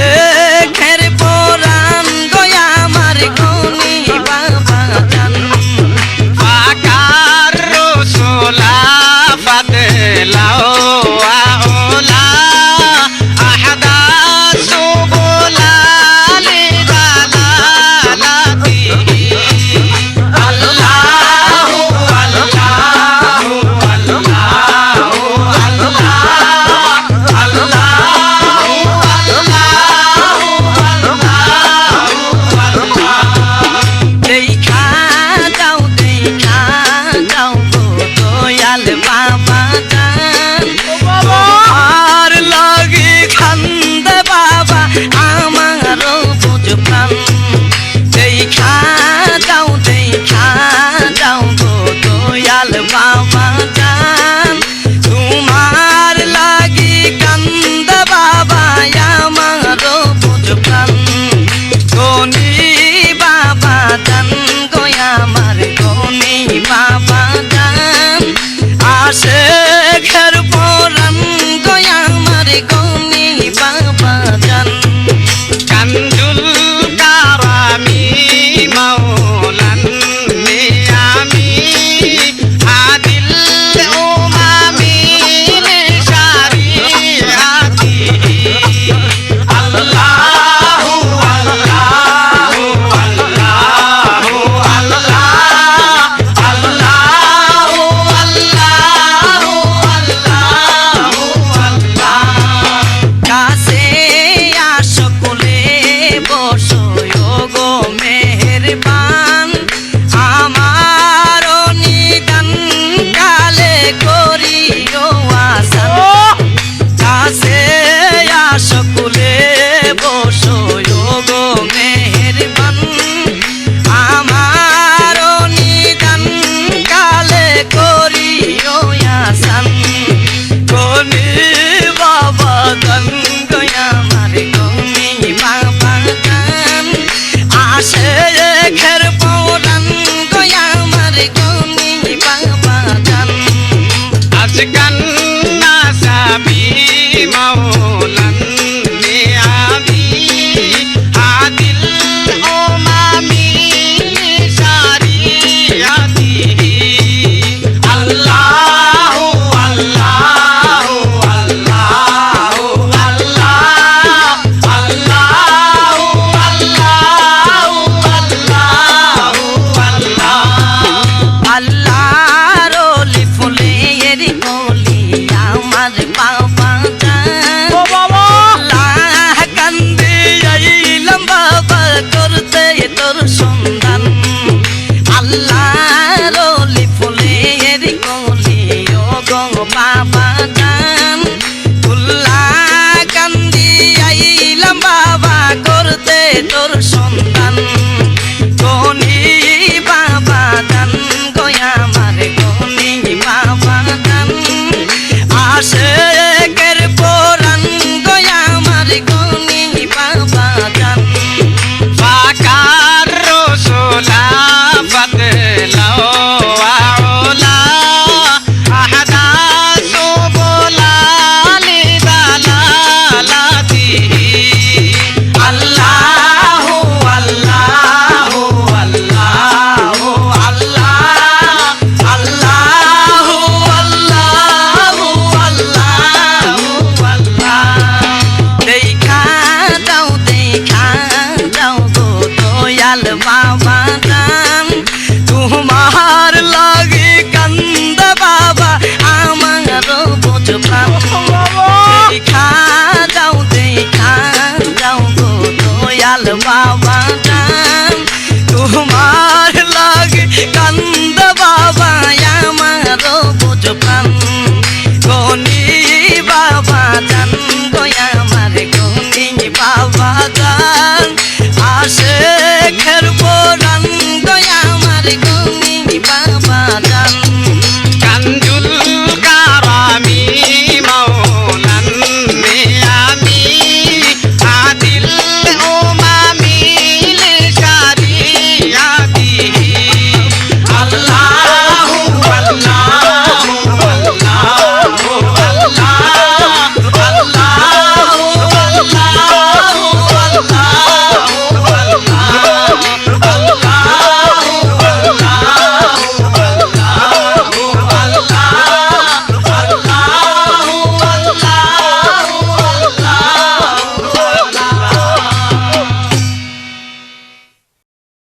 আশেখের পরাণ গয়া আমার গনি বাবা জান আকার রসোলা ফাতেলাও আওলা আহদা সুবুলা লিদালালাতিহি আল্লাহু আল্লাহু আল্লাহু আল্লাহ আল্লাহু দেখা যাও গো দয়াল বাবা জান তোমার লাগি খান্দে বাবা আমারও বুঝ প্রাণ দেখা যাও গো দয়াল বাবা জান তোমার লাগি কান্দে বাবা আমারও বুঝ প্রাণ গনি বাবা জান গয়া আমার গনি বাবা জান আশেখের পরাণ গয়া আমার গনি বাবা জান কানজুল কারামি মাওলান নিয়ামি আদিল উমামি লিশারিআতিহি আল্লাহু আল্লাহু আল্লাহু আল্লাহ আল্লাহু আল্লাহু আল্লাহু আল্লাহ কাছে আসো কোলে বসো গো মেহেরবান আমার নিদান কালে করিও আসান কাছে আসো কোলে বসো গো মেহেরবান আমার নিদান কালে করিও আসান গনি বাবা গান গয়া আমার গনি বাবা গান আশেখের পরাণ গয়া আমার গনি বাবা গান আজকান নাসাবি মাওলান নিয়ামি আদিল উমামি লিশারিআতিহি আল্লাহু আল্লাহু আল্লাহু আল্লাহ আল্লাহু আল্লাহু আল্লাহু আল্লাহ আল্লাহর ওলি ফুলে এরি গলি আমার বাবা জান আল্লাহ কান্দে আইলাম বাবা করতে তোর সন্ধান আল্লাহর ওলি ফুলে এরি গলি ও গো বাবা জান আল্লাহ কান্দি আইলাম বাবা করতে তোর